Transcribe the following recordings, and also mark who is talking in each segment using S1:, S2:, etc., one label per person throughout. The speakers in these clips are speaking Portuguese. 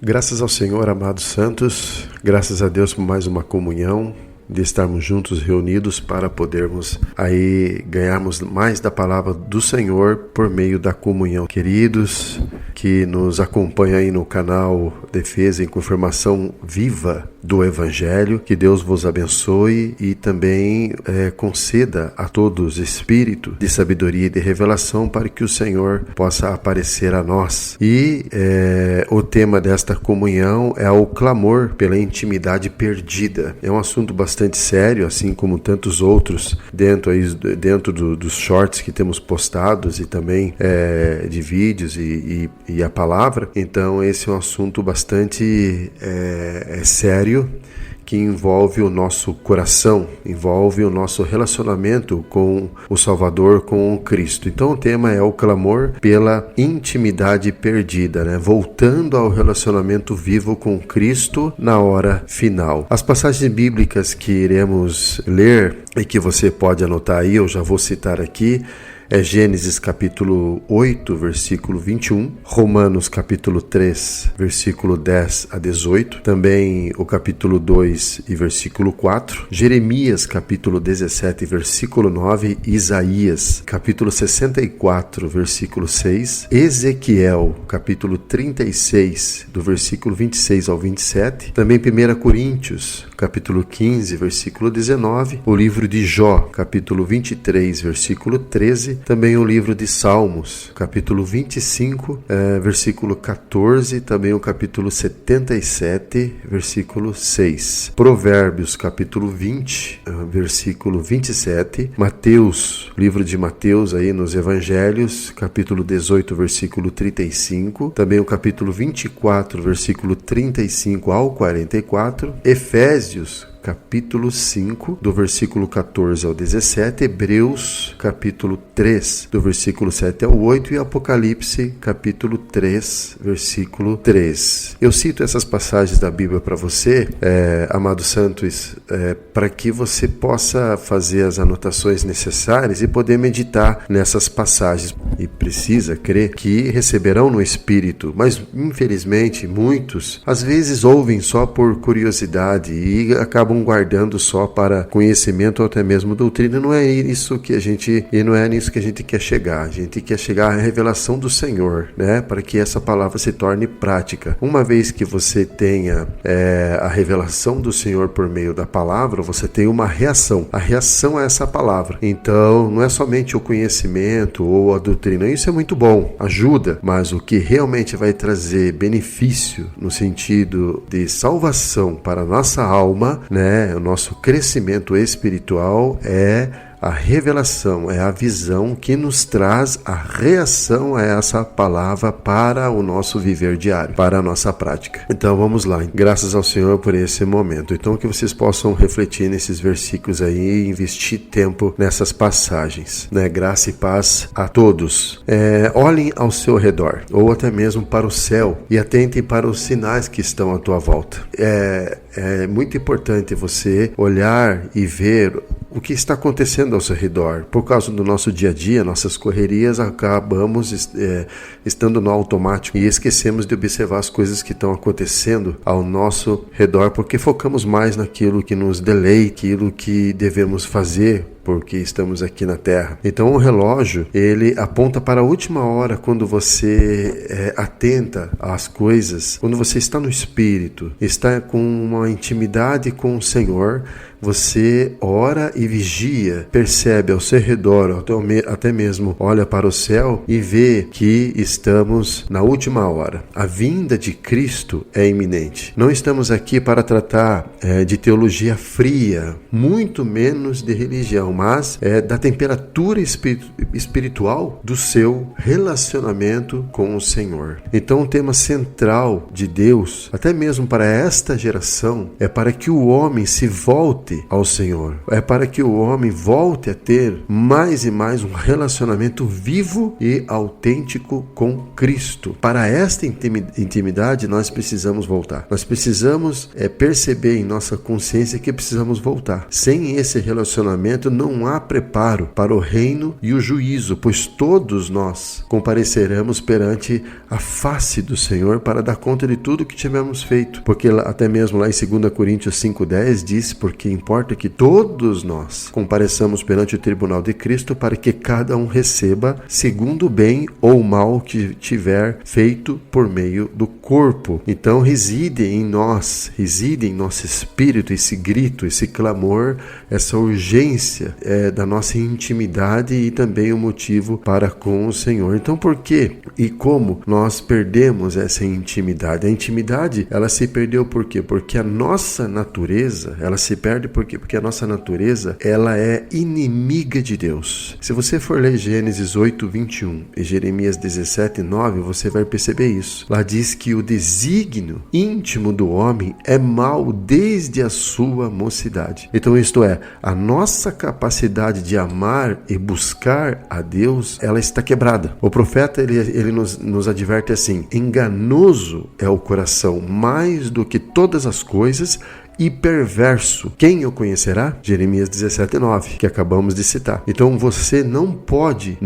S1: Graças ao Senhor, amados santos, graças a Deus por mais uma comunhão, de estarmos juntos reunidos para podermos aí ganharmos mais da palavra do Senhor por meio da comunhão. Queridos que nos acompanham aí no canal Defesa em Confirmação Viva do Evangelho, que Deus vos abençoe e também conceda a todos espírito de sabedoria e de revelação para que o Senhor possa aparecer a nós. E o tema desta comunhão é o clamor pela intimidade perdida. É um assunto bastante sério, assim como tantos outros dentro dos shorts que temos postados e também de vídeos e a palavra. Então esse é um assunto bastante sério, que envolve o nosso coração, envolve o nosso relacionamento com o Salvador, com o Cristo. Então o tema é o clamor pela intimidade perdida, né? Voltando ao relacionamento vivo com Cristo na hora final. As passagens bíblicas que iremos ler e que você pode anotar aí, eu já vou citar aqui, é Gênesis capítulo 8, versículo 21, Romanos capítulo 3, versículo 10 a 18, também o capítulo 2 e versículo 4, Jeremias capítulo 17, versículo 9, Isaías capítulo 64, versículo 6, Ezequiel capítulo 36, do versículo 26 ao 27, também 1 Coríntios capítulo 15, versículo 19, o livro de Jó capítulo 23, versículo 13, também o livro de Salmos, capítulo 25, versículo 14, também o capítulo 77, versículo 6. Provérbios, capítulo 20, versículo 27. Mateus, livro de Mateus, aí nos Evangelhos, capítulo 18, versículo 35. Também o capítulo 24, versículo 35 ao 44. Efésios, capítulo 5, do versículo 14 ao 17, Hebreus, capítulo 3, do versículo 7 ao 8 e Apocalipse, capítulo 3, versículo 3. Eu cito essas passagens da Bíblia para você, amados santos, para que você possa fazer as anotações necessárias e poder meditar nessas passagens. E precisa crer que receberão no Espírito, mas infelizmente muitos, às vezes ouvem só por curiosidade e acabam guardando só para conhecimento ou até mesmo doutrina. Não é nisso que a gente quer chegar. A gente quer chegar à revelação do Senhor, né? Para que essa palavra se torne prática. Uma vez que você tenha a revelação do Senhor por meio da palavra, você tem uma reação. A reação a essa palavra. Então, não é somente o conhecimento ou a doutrina. Isso é muito bom, ajuda, mas o que realmente vai trazer benefício no sentido de salvação para a nossa alma, né? O nosso crescimento espiritual é a revelação, é a visão que nos traz a reação a essa palavra para o nosso viver diário, para a nossa prática. Então vamos lá, graças ao Senhor por esse momento. Então que vocês possam refletir nesses versículos aí e investir tempo nessas passagens, né? Graça e paz a todos. Olhem ao seu redor, ou até mesmo para o céu, e atentem para os sinais que estão à tua volta. É muito importante você olhar e ver o que está acontecendo ao seu redor. Por causa do nosso dia a dia, nossas correrias, acabamos estando no automático e esquecemos de observar as coisas que estão acontecendo ao nosso redor, porque focamos mais naquilo que nos deleita, aquilo que devemos fazer porque estamos aqui na Terra. Então o relógio, ele aponta para a última hora, quando você atenta às coisas, quando você está no Espírito, está com uma intimidade com o Senhor, você ora e vigia, percebe ao seu redor, até mesmo olha para o céu e vê que estamos na última hora. A vinda de Cristo é iminente. Não estamos aqui para tratar de teologia fria, muito menos de religião, mas da temperatura espiritual do seu relacionamento com o Senhor. Então o tema central de Deus, até mesmo para esta geração, é para que o homem se volte ao Senhor. É para que o homem volte a ter mais e mais um relacionamento vivo e autêntico com Cristo. Para esta intimidade nós precisamos voltar. Nós precisamos perceber em nossa consciência que precisamos voltar. Sem esse relacionamento não há preparo para o reino e o juízo, pois todos nós compareceremos perante a face do Senhor para dar conta de tudo que tivemos feito. Porque até mesmo lá em 2 Coríntios 5,10 diz, porque importa que todos nós compareçamos perante o tribunal de Cristo para que cada um receba segundo o bem ou o mal que tiver feito por meio do corpo. Então reside em nosso espírito esse grito, esse clamor, essa urgência da nossa intimidade e também o motivo para com o Senhor. Então por que e como nós perdemos essa intimidade? A intimidade, ela se perdeu por quê? Porque a nossa natureza, ela se perde por quê? Porque a nossa natureza, ela é inimiga de Deus. Se você for ler Gênesis 8:21 e Jeremias 17:9, você vai perceber isso. Lá diz que o desígnio íntimo do homem é mau desde a sua mocidade. Então isto é, a nossa capacidade de amar e buscar a Deus, ela está quebrada. O profeta, ele nos adverte assim: enganoso é o coração mais do que todas as coisas e perverso. Quem o conhecerá? Jeremias 17:9, que acabamos de citar. Então você não pode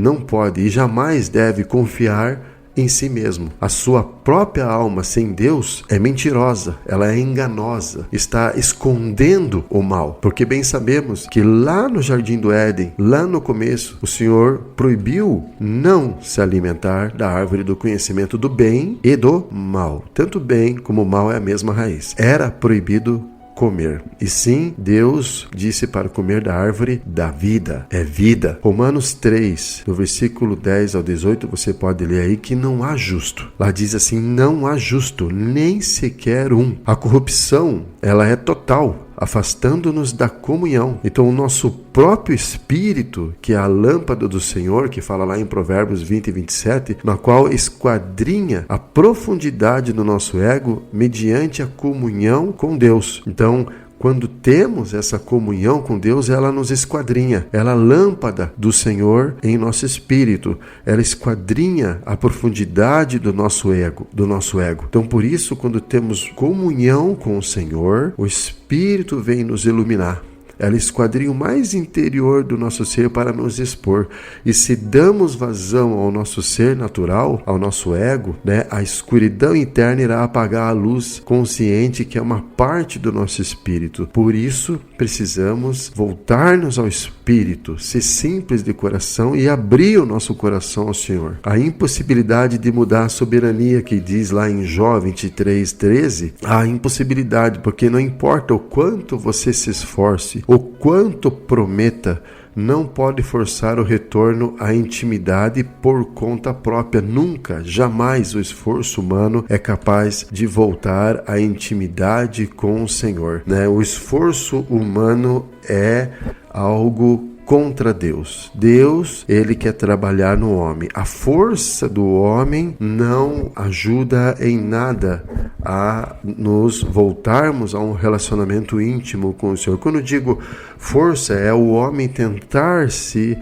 S1: e jamais deve confiar em si mesmo. A sua própria alma sem Deus é mentirosa, ela é enganosa, está escondendo o mal, porque bem sabemos que lá no Jardim do Éden, lá no começo, o Senhor proibiu não se alimentar da árvore do conhecimento do bem e do mal. Tanto bem como o mal é a mesma raiz. Era proibido comer. E sim, Deus disse para comer da árvore da vida. É vida. Romanos 3, no versículo 10 ao 18, você pode ler aí que não há justo. Lá diz assim: não há justo, nem sequer um. A corrupção, ela é total, afastando-nos da comunhão. Então o nosso próprio espírito, que é a lâmpada do Senhor, que fala lá em Provérbios 20:27, na qual esquadrinha a profundidade do nosso ego mediante a comunhão com Deus. Então, quando temos essa comunhão com Deus, ela nos esquadrinha. Ela é a lâmpada do Senhor em nosso espírito. Ela esquadrinha a profundidade do nosso ego. Então, por isso, quando temos comunhão com o Senhor, o Espírito vem nos iluminar. Ela esquadrinha o mais interior do nosso ser para nos expor. E se damos vazão ao nosso ser natural, ao nosso ego, a escuridão interna irá apagar a luz consciente que é uma parte do nosso espírito. Por isso, precisamos voltar-nos ao Espírito, ser simples de coração e abrir o nosso coração ao Senhor. A impossibilidade de mudar a soberania que diz lá em Jó 23:13, a impossibilidade, porque não importa o quanto você se esforce, o quanto prometa, não pode forçar o retorno à intimidade por conta própria. Nunca, jamais o esforço humano é capaz de voltar à intimidade com o Senhor. O esforço humano é algo contra Deus. Deus, ele quer trabalhar no homem. A força do homem não ajuda em nada a nos voltarmos a um relacionamento íntimo com o Senhor. Quando eu digo força, é o homem tentar se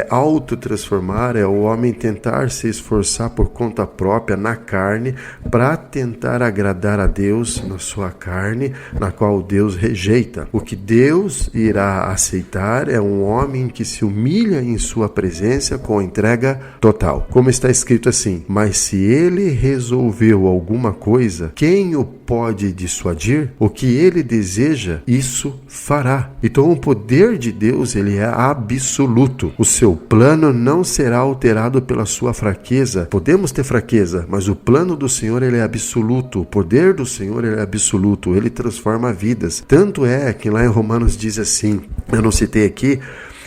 S1: autotransformar, é o homem tentar se esforçar por conta própria na carne para tentar agradar a Deus na sua carne, na qual Deus rejeita. O que Deus irá aceitar é um homem que se humilha em sua presença com entrega total. Como está escrito assim: mas se ele resolveu alguma coisa, quem o pode dissuadir? O que ele deseja, isso fará. Então o poder de Deus, ele é absoluto. O seu plano não será alterado pela sua fraqueza. Podemos ter fraqueza, mas o plano do Senhor, ele é absoluto. O poder do Senhor, ele é absoluto. Ele transforma vidas. Tanto é que lá em Romanos diz assim, eu não citei aqui,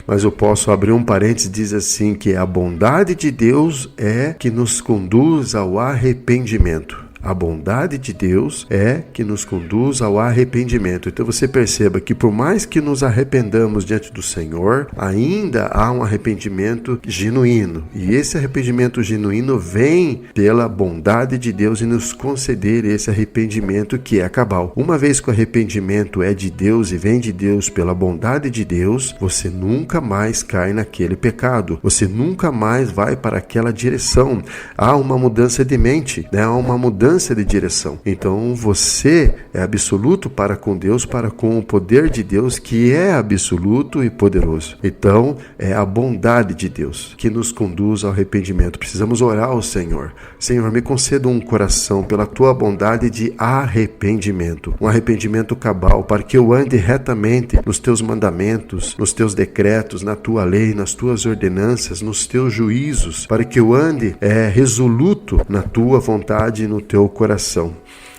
S1: mas eu posso abrir um parênteses, diz assim, que a bondade de Deus é que nos conduz ao arrependimento. A bondade de Deus é que nos conduz ao arrependimento. Então você perceba que por mais que nos arrependamos diante do Senhor, ainda há um arrependimento genuíno. E esse arrependimento genuíno vem pela bondade de Deus em nos conceder esse arrependimento que é cabal. Uma vez que o arrependimento é de Deus e vem de Deus pela bondade de Deus, você nunca mais cai naquele pecado. Você nunca mais vai para aquela direção. Há uma mudança de mente, há uma mudança mudança de direção. Então você é absoluto para com Deus, para com o poder de Deus, que é absoluto e poderoso. Então é a bondade de Deus que nos conduz ao arrependimento. Precisamos orar ao Senhor. Senhor, me conceda um coração pela tua bondade de arrependimento, um arrependimento cabal, para que eu ande retamente nos teus mandamentos, nos teus decretos, na tua lei, nas tuas ordenanças, nos teus juízos, para que eu ande resoluto na tua vontade e no teu coração.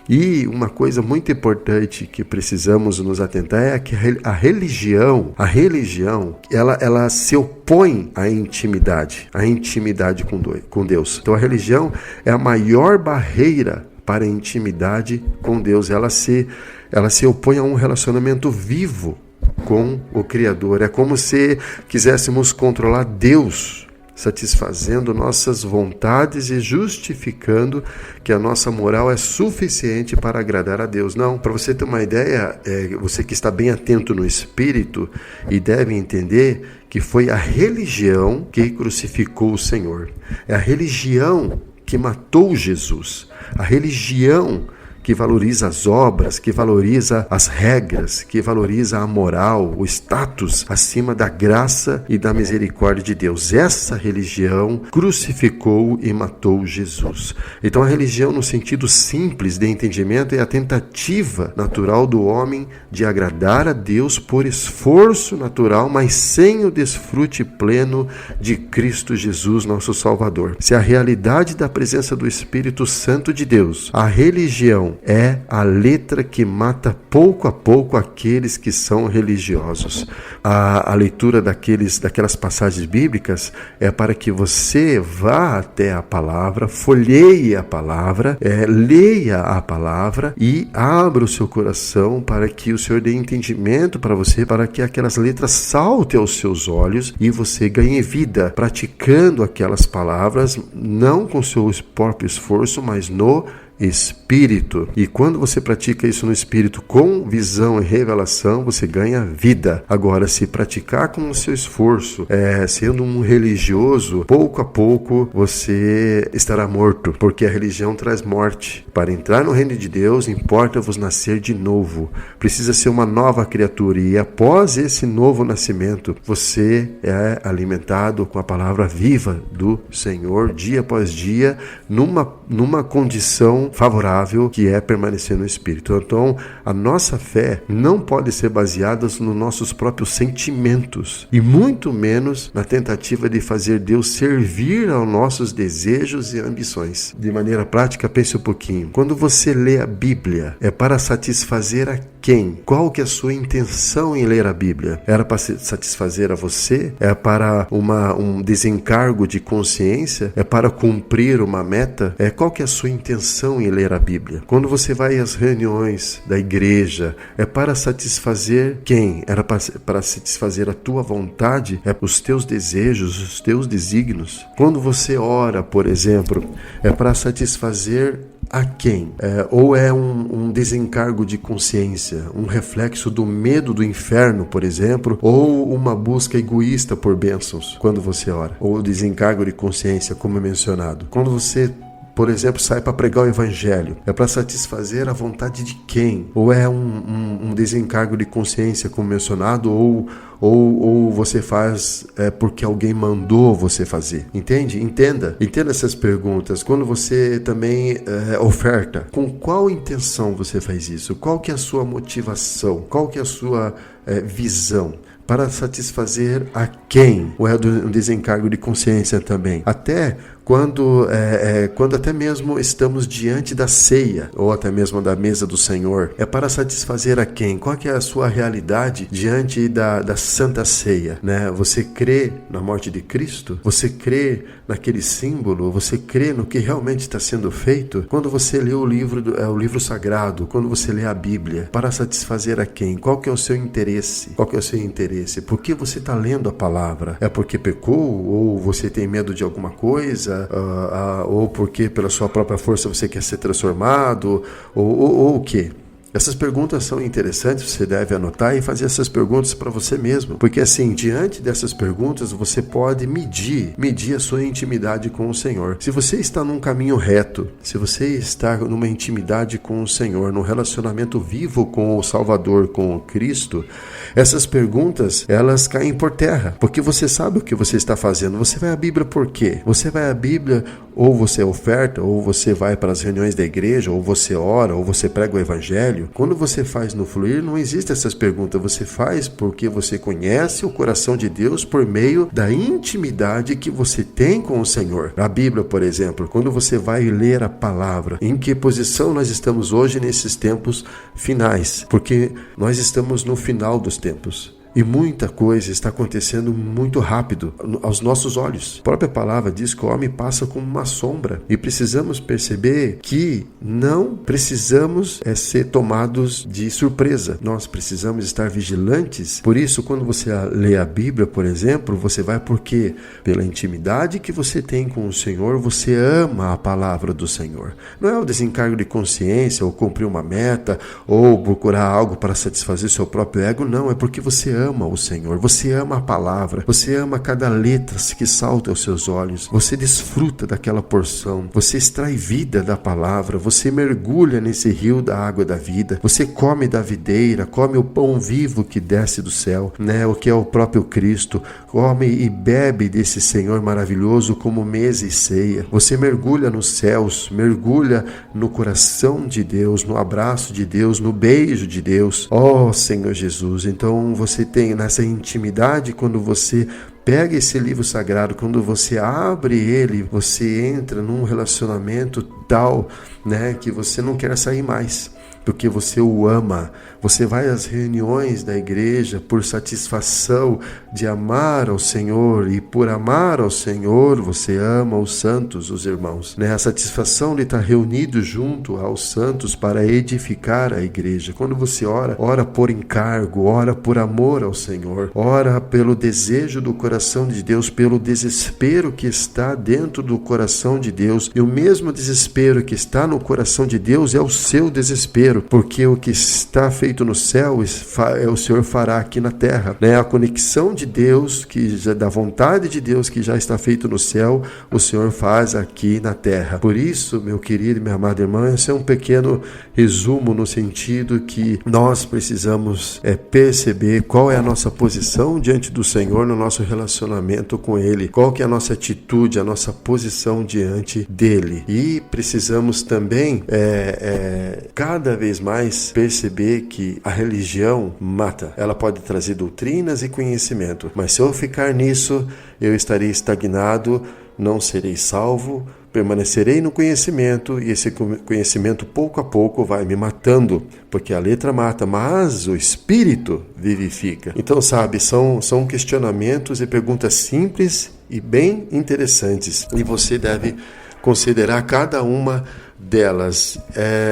S1: E uma coisa muito importante que precisamos nos atentar é que a religião, ela se opõe à intimidade com Deus. Então a religião é a maior barreira para a intimidade com Deus. Ela se opõe a um relacionamento vivo com o Criador. É como se quiséssemos controlar Deus, satisfazendo nossas vontades e justificando que a nossa moral é suficiente para agradar a Deus. Não, para você ter uma ideia, você que está bem atento no Espírito e deve entender que foi a religião que crucificou o Senhor. É a religião que matou Jesus. A religião que valoriza as obras, que valoriza as regras, que valoriza a moral, o status acima da graça e da misericórdia de Deus. Essa religião crucificou e matou Jesus. Então a religião, no sentido simples de entendimento, é a tentativa natural do homem de agradar a Deus por esforço natural, mas sem o desfrute pleno de Cristo Jesus, nosso Salvador. Se a realidade da presença do Espírito Santo de Deus, a religião é a letra que mata pouco a pouco aqueles que são religiosos. A leitura daquelas passagens bíblicas é para que você vá até a palavra, folheie a palavra, leia a palavra e abra o seu coração para que o Senhor dê entendimento para você, para que aquelas letras saltem aos seus olhos e você ganhe vida praticando aquelas palavras, não com seu próprio esforço, mas no Espírito. E quando você pratica isso no Espírito com visão e revelação, você ganha vida. Agora, se praticar com o seu esforço, sendo um religioso, pouco a pouco você estará morto, porque a religião traz morte. Para entrar no reino de Deus, importa-vos nascer de novo. Precisa ser uma nova criatura, e após esse novo nascimento, você é alimentado com a palavra viva do Senhor, dia após dia, numa condição favorável, que é permanecer no Espírito. Então, a nossa fé não pode ser baseada nos nossos próprios sentimentos, e muito menos na tentativa de fazer Deus servir aos nossos desejos e ambições. De maneira prática, pense um pouquinho. Quando você lê a Bíblia, é para satisfazer a quem? Qual que é a sua intenção em ler a Bíblia? Era para satisfazer a você? É para um desencargo de consciência? É para cumprir uma meta? Qual que é a sua intenção em ler a Bíblia? Quando você vai às reuniões da igreja, é para satisfazer quem? Era para satisfazer a tua vontade? Os teus desejos, os teus desígnios? Quando você ora, por exemplo, é para satisfazer a quem? Ou é um desencargo de consciência, um reflexo do medo do inferno, por exemplo, ou uma busca egoísta por bênçãos quando você ora, ou desencargo de consciência, como é mencionado. Quando você, por exemplo, sai para pregar o Evangelho, é para satisfazer a vontade de quem? Ou é um desencargo de consciência, como mencionado, ou você faz porque alguém mandou você fazer? Entende? Entenda essas perguntas. Quando você também oferta, com qual intenção você faz isso? Qual que é a sua motivação? Qual que é a sua visão? Para satisfazer a quem? Ou é um desencargo de consciência também? Até quando até mesmo estamos diante da ceia, ou até mesmo da mesa do Senhor, é para satisfazer a quem? Qual que é a sua realidade diante da Santa Ceia? Né? Você crê na morte de Cristo? Você crê naquele símbolo? Você crê no que realmente está sendo feito? Quando você lê o livro sagrado, quando você lê a Bíblia, para satisfazer a quem? Qual que é o seu interesse? Qual que é o seu interesse? Por que você está lendo a palavra? É porque pecou? Ou você tem medo de alguma coisa? Ou porque pela sua própria força você quer ser transformado? Ou o quê? Essas perguntas são interessantes, você deve anotar e fazer essas perguntas para você mesmo, porque assim, diante dessas perguntas, você pode medir a sua intimidade com o Senhor. Se você está num caminho reto, se você está numa intimidade com o Senhor, num relacionamento vivo com o Salvador, com o Cristo, essas perguntas, elas caem por terra, porque você sabe o que você está fazendo. Você vai à Bíblia por quê? Você vai à Bíblia, ou você oferta, ou você vai para as reuniões da igreja, ou você ora, ou você prega o Evangelho. Quando você faz no Fluir, não existem essas perguntas. Você faz porque você conhece o coração de Deus por meio da intimidade que você tem com o Senhor. A Bíblia, por exemplo, quando você vai ler a palavra, em que posição nós estamos hoje nesses tempos finais? Porque nós estamos no final dos tempos. E muita coisa está acontecendo muito rápido aos nossos olhos. A própria palavra diz que o homem passa como uma sombra. E precisamos perceber que não precisamos ser tomados de surpresa. Nós precisamos estar vigilantes. Por isso, quando você lê a Bíblia, por exemplo, você vai porque pela intimidade que você tem com o Senhor, você ama a palavra do Senhor. Não é o desencargo de consciência, ou cumprir uma meta, ou procurar algo para satisfazer seu próprio ego. Não, é porque você ama o Senhor, você ama a palavra, você ama cada letra que salta aos seus olhos, você desfruta daquela porção, você extrai vida da palavra, você mergulha nesse rio da água da vida, você come da videira, come o pão vivo que desce do céu, o que é o próprio Cristo, come e bebe desse Senhor maravilhoso como mesa e ceia, você mergulha nos céus, mergulha no coração de Deus, no abraço de Deus, no beijo de Deus, Senhor Jesus. Então você tem nessa intimidade, quando você pega esse livro sagrado, quando você abre ele, você entra num relacionamento tal, que você não quer sair mais, porque você o ama. Você vai às reuniões da igreja por satisfação de amar ao Senhor, e por amar ao Senhor você ama os santos, os irmãos. A satisfação de estar reunido junto aos santos para edificar a igreja. Quando você ora por encargo, ora por amor ao Senhor, ora pelo desejo do coração de Deus, pelo desespero que está dentro do coração de Deus, e o mesmo desespero que está no coração de Deus é o seu desespero, porque o que está feito no céu, o Senhor fará aqui na terra. A conexão de Deus, da vontade de Deus que já está feito no céu, o Senhor faz aqui na terra. Por isso, meu querido e minha amada irmã, esse é um pequeno resumo no sentido que nós precisamos perceber qual é a nossa posição diante do Senhor no nosso relacionamento com Ele, qual que é a nossa atitude, a nossa posição diante dEle. E precisamos também cada vez mais perceber que a religião mata. Ela pode trazer doutrinas e conhecimento, mas se eu ficar nisso, eu estarei estagnado, não serei salvo, permanecerei no conhecimento, e esse conhecimento pouco a pouco vai me matando, porque a letra mata, mas o Espírito vivifica. Então, são questionamentos e perguntas simples e bem interessantes, e você deve considerar cada uma delas.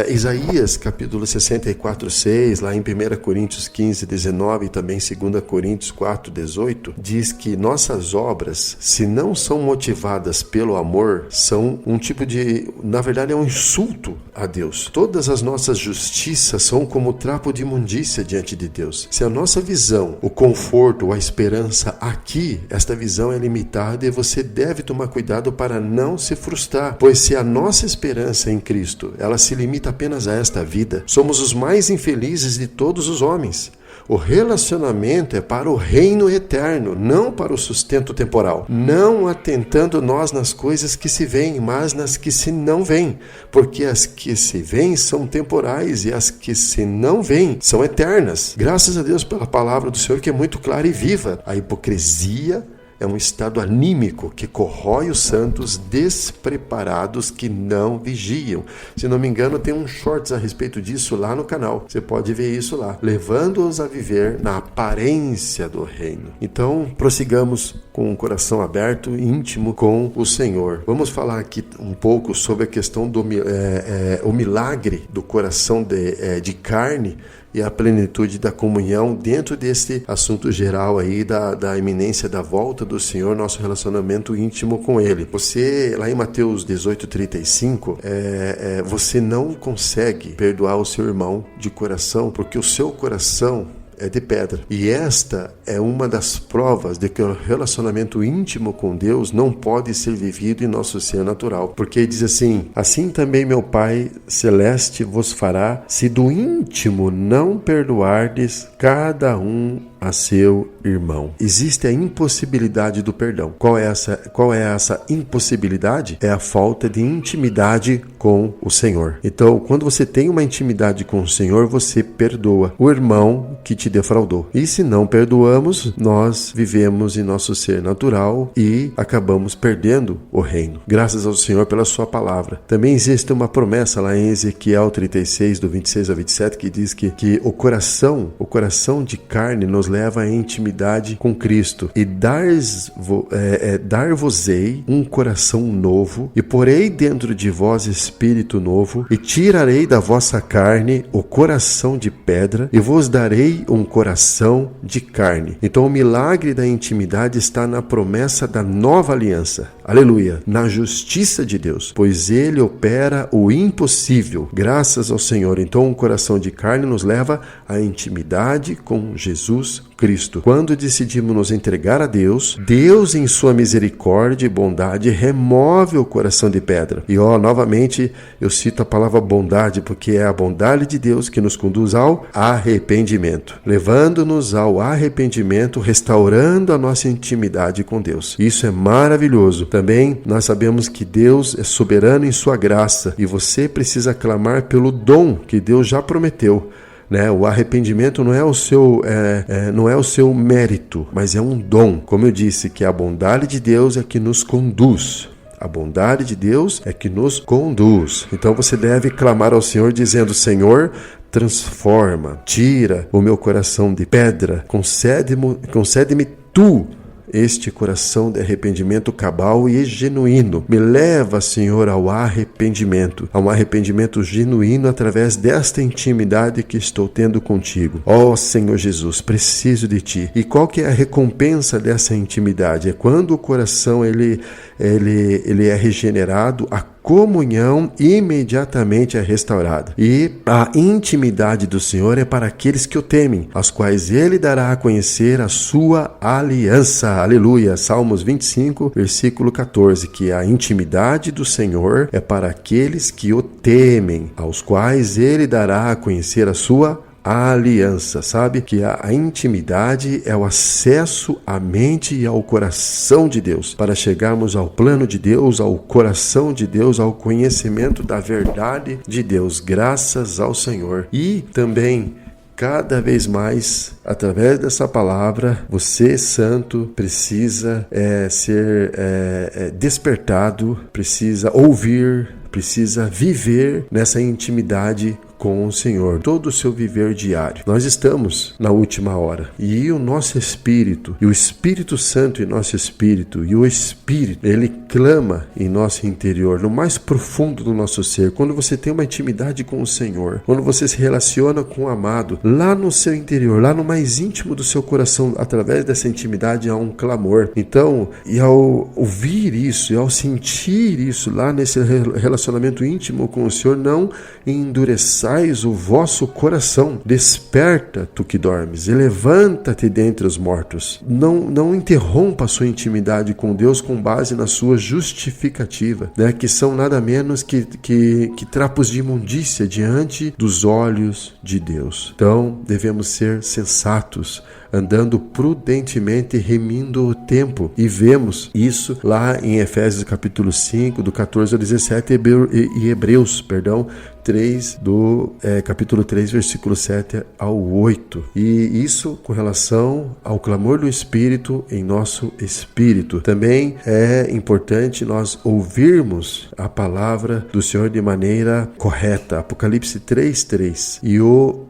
S1: Isaías capítulo 64, 6, lá em 1 Coríntios 15, 19 e também 2 Coríntios 4, 18, diz que nossas obras, se não são motivadas pelo amor, são um tipo de, na verdade é um insulto a Deus. Todas as nossas justiças são como trapo de imundícia diante de Deus. Se a nossa visão, o conforto, a esperança aqui, esta visão é limitada, e você deve tomar cuidado para não se frustrar, pois se a nossa esperança em Cristo, ela se limita apenas a esta vida, somos os mais infelizes de todos os homens. O relacionamento é para o reino eterno, não para o sustento temporal. Não atentando nós nas coisas que se veem, mas nas que se não veem. Porque as que se veem são temporais e as que se não veem são eternas. Graças a Deus pela palavra do Senhor, que é muito clara e viva. A hipocrisia é um estado anímico que corrói os santos despreparados que não vigiam. Se não me engano, tem um shorts a respeito disso lá no canal. Você pode ver isso lá. Levando-os a viver na aparência do reino. Então, prossigamos com o coração aberto e íntimo com o Senhor. Vamos falar aqui um pouco sobre a questão do o milagre do coração de carne e a plenitude da comunhão dentro desse assunto geral aí da iminência da volta do Senhor, nosso relacionamento íntimo com Ele. Você, lá em Mateus 18:35, você não consegue perdoar o seu irmão de coração, porque o seu coração é de pedra. E esta é uma das provas de que o relacionamento íntimo com Deus não pode ser vivido em nosso ser natural. Porque diz assim também meu Pai Celeste vos fará, se do íntimo não perdoardes cada um a seu irmão. Existe a impossibilidade do perdão. Qual é essa impossibilidade? É a falta de intimidade com o Senhor. Então, quando você tem uma intimidade com o Senhor, você perdoa o irmão que te defraudou. E se não perdoamos, nós vivemos em nosso ser natural e acabamos perdendo o reino. Graças ao Senhor pela sua palavra. Também existe uma promessa lá em Ezequiel 36, do 26 ao 27, que diz que o coração de carne nos leva à intimidade com Cristo. E dar-vos-ei um coração novo, e porei dentro de vós espírito novo, e tirarei da vossa carne o coração de pedra, e vos darei um coração de carne. Então o milagre da intimidade está na promessa da nova aliança. Aleluia! Na justiça de Deus, pois Ele opera o impossível. Graças ao Senhor. Então um coração de carne nos leva à intimidade com Jesus Cristo. Quando decidimos nos entregar a Deus, Deus em sua misericórdia e bondade remove o coração de pedra. E novamente eu cito a palavra bondade, porque é a bondade de Deus que nos conduz ao arrependimento, levando-nos ao arrependimento, restaurando a nossa intimidade com Deus. Isso é maravilhoso. Também nós sabemos que Deus é soberano em sua graça e você precisa clamar pelo dom que Deus já prometeu. O arrependimento não é o seu mérito, mas é um dom. Como eu disse, que a bondade de Deus é que nos conduz. A bondade de Deus é que nos conduz. Então você deve clamar ao Senhor dizendo: Senhor, transforma, tira o meu coração de pedra, concede-me tu este coração de arrependimento cabal e genuíno. Me leva, Senhor, ao arrependimento genuíno através desta intimidade que estou tendo contigo. Senhor Jesus, preciso de Ti. E qual que é a recompensa dessa intimidade? É quando o coração ele é regenerado, a comunhão imediatamente é restaurada. E a intimidade do Senhor é para aqueles que o temem, aos quais Ele dará a conhecer a sua aliança. Aleluia. Salmos 25, versículo 14, que a intimidade do Senhor é para aqueles que o temem, aos quais Ele dará a conhecer a sua aliança. Sabe que a intimidade é o acesso à mente e ao coração de Deus, para chegarmos ao plano de Deus, ao coração de Deus, ao conhecimento da verdade de Deus, graças ao Senhor. E também, cada vez mais, através dessa palavra, você, santo, precisa ser despertado, precisa ouvir, precisa viver nessa intimidade com o Senhor, todo o seu viver diário. Nós estamos na última hora e o nosso espírito, e o Espírito Santo em nosso espírito, e o Espírito, ele clama em nosso interior, no mais profundo do nosso ser. Quando você tem uma intimidade com o Senhor, quando você se relaciona com o amado, lá no seu interior, lá no mais íntimo do seu coração, através dessa intimidade há um clamor. Então, e ao ouvir isso, e ao sentir isso lá nesse relacionamento íntimo com o Senhor, não endureçais o vosso coração. Desperta, tu que dormes, e levanta-te dentre os mortos. Não interrompa a sua intimidade com Deus com base na sua justificativa, que são nada menos que trapos de imundícia diante dos olhos de Deus. Então, devemos ser sensatos, andando prudentemente, remindo o tempo. E vemos isso lá em Efésios capítulo 5, do 14 ao 17, e Hebreus, 3, capítulo 3, versículo 7 ao 8. E isso com relação ao clamor do Espírito em nosso espírito. Também é importante nós ouvirmos a palavra do Senhor de maneira correta. Apocalipse 3:3. E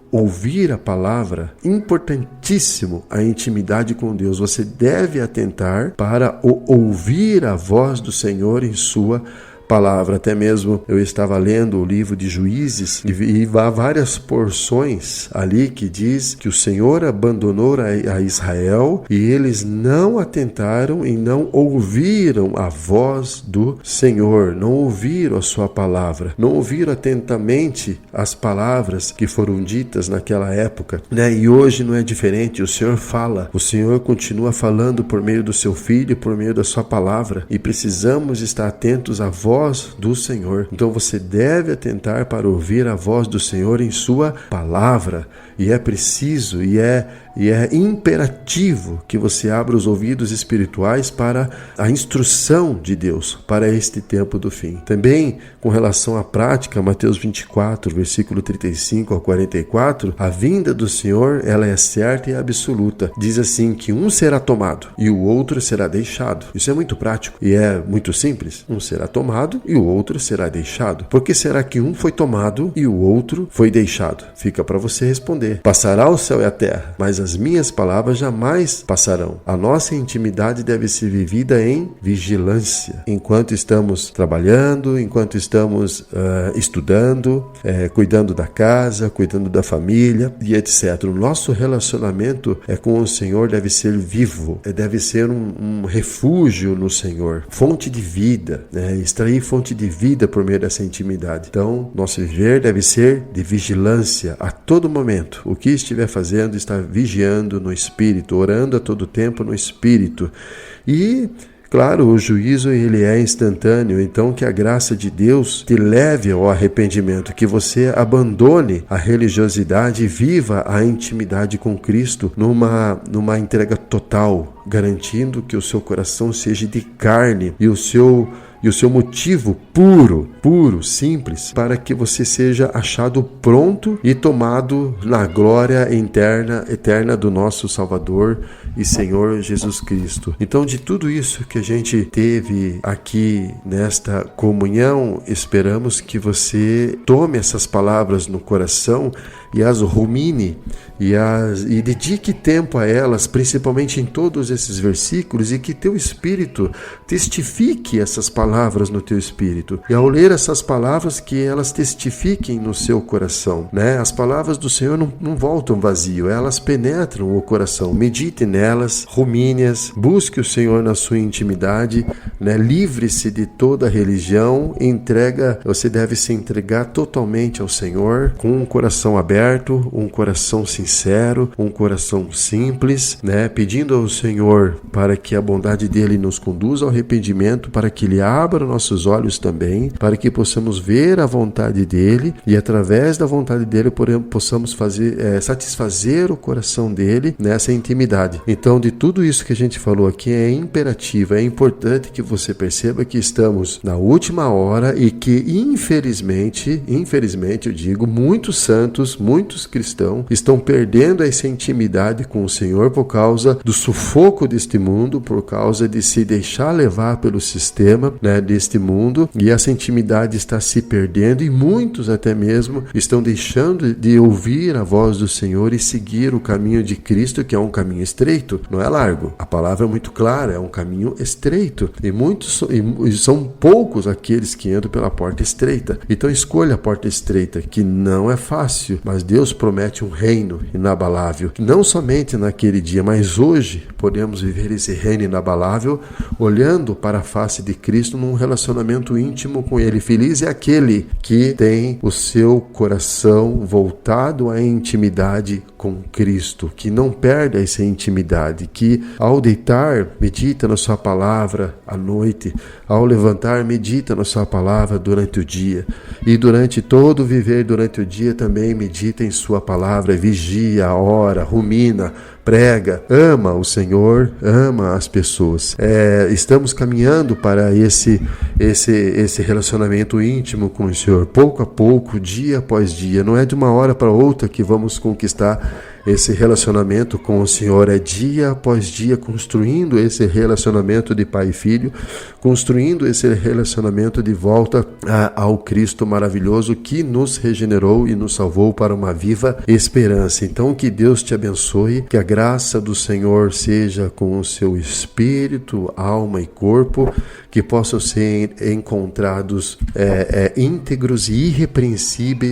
S1: ouvir a palavra, importantíssimo a intimidade com Deus. Você deve atentar para ouvir a voz do Senhor em sua palavra. Até mesmo eu estava lendo o livro de Juízes e há várias porções ali que diz que o Senhor abandonou a Israel e eles não atentaram e não ouviram a voz do Senhor, não ouviram a sua palavra, não ouviram atentamente as palavras que foram ditas naquela época, né? E hoje não é diferente. O Senhor fala, o Senhor continua falando por meio do seu Filho, por meio da sua palavra, e precisamos estar atentos à voz do Senhor. Então você deve atentar para ouvir a voz do Senhor em sua palavra, e é preciso e é imperativo que você abra os ouvidos espirituais para a instrução de Deus para este tempo do fim. Também com relação à prática, Mateus 24, versículo 35 ao 44, a vinda do Senhor, ela é certa e absoluta. Diz assim que um será tomado e o outro será deixado. Isso é muito prático e é muito simples. Um será tomado e o outro será deixado. Por que será que um foi tomado e o outro foi deixado? Fica para você responder. Passará o céu e a terra, mas as minhas palavras jamais passarão. A nossa intimidade deve ser vivida em vigilância. Enquanto estamos trabalhando, enquanto estamos estudando, cuidando da casa, cuidando da família e etc. O nosso relacionamento com o Senhor deve ser vivo, deve ser um refúgio no Senhor, fonte de vida, extrair fonte de vida por meio dessa intimidade. Então, nosso viver deve ser de vigilância a todo momento. O que estiver fazendo, está vigiando no Espírito, orando a todo tempo no Espírito. E claro, o juízo ele é instantâneo, então que a graça de Deus te leve ao arrependimento, que você abandone a religiosidade e viva a intimidade com Cristo numa entrega total, garantindo que o seu coração seja de carne e o seu motivo puro, simples, para que você seja achado pronto e tomado na glória eterna do nosso Salvador e Senhor Jesus Cristo. Então, de tudo isso que a gente teve aqui nesta comunhão, esperamos que você tome essas palavras no coração e as rumine e dedique tempo a elas, principalmente em todos esses versículos, e que teu espírito testifique essas palavras no teu espírito. E ao ler essas palavras, que elas testifiquem no seu coração, né? As palavras do Senhor não voltam vazio, elas penetram o coração. Medite nelas, rumine-as, busque o Senhor na sua intimidade, né? Livre-se de toda religião, você deve se entregar totalmente ao Senhor, com um coração aberto, um coração sincero, um coração simples, né? Pedindo ao Senhor para que a bondade dele nos conduza ao arrependimento, para que ele abra nossos olhos também, para que possamos ver a vontade dele e através da vontade dele possamos satisfazer o coração dele nessa intimidade. Então, de tudo isso que a gente falou aqui, é imperativo, é importante que você perceba que estamos na última hora e que infelizmente eu digo, muitos santos, muitos cristãos estão perdendo essa intimidade com o Senhor por causa do sufoco deste mundo, por causa de se deixar levar pelo sistema, né, deste mundo, e essa intimidade está se perdendo e muitos até mesmo estão deixando de ouvir a voz do Senhor e seguir o caminho de Cristo, que é um caminho estreito, não é largo. A palavra é muito clara, é um caminho estreito e são poucos aqueles que entram pela porta estreita. Então escolha a porta estreita, que não é fácil, mas Deus promete um reino inabalável, não somente naquele dia, mas hoje podemos viver esse reino inabalável olhando para a face de Cristo num relacionamento íntimo com Ele. Feliz é aquele que tem o seu coração voltado à intimidade com Cristo, que não perde essa intimidade, que ao deitar medita na sua palavra à noite, ao levantar medita na sua palavra durante o dia, e durante todo o viver durante o dia também medita em sua palavra, vigia, ora, rumina, prega, ama o Senhor, ama as pessoas. Estamos caminhando para esse relacionamento íntimo com o Senhor, pouco a pouco, dia após dia. Não é de uma hora para outra que vamos conquistar esse relacionamento com o Senhor, é dia após dia construindo esse relacionamento de pai e filho, construindo esse relacionamento de volta ao Cristo maravilhoso que nos regenerou e nos salvou para uma viva esperança. Então, que Deus te abençoe, que a graça do Senhor seja com o seu espírito, alma e corpo, que possam ser encontrados íntegros e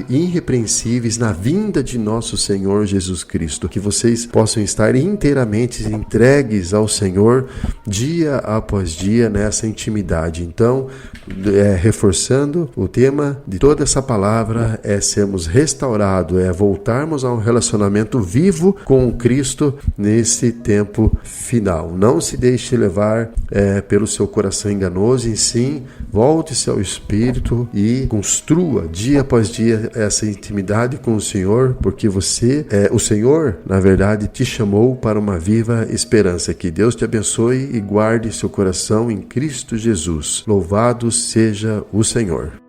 S1: irrepreensíveis na vinda de nosso Senhor Jesus Cristo. Que vocês possam estar inteiramente entregues ao Senhor dia após dia nessa intimidade. Então, reforçando o tema de toda essa palavra, é sermos restaurados, é voltarmos a um relacionamento vivo com o Cristo nesse tempo final. Não se deixe levar pelo seu coração enganoso, e sim, volte-se ao Espírito e construa dia após dia essa intimidade com o Senhor, porque o Senhor, na verdade, te chamou para uma viva esperança. Que Deus te abençoe e guarde seu coração em Cristo Jesus. Louvado seja o Senhor.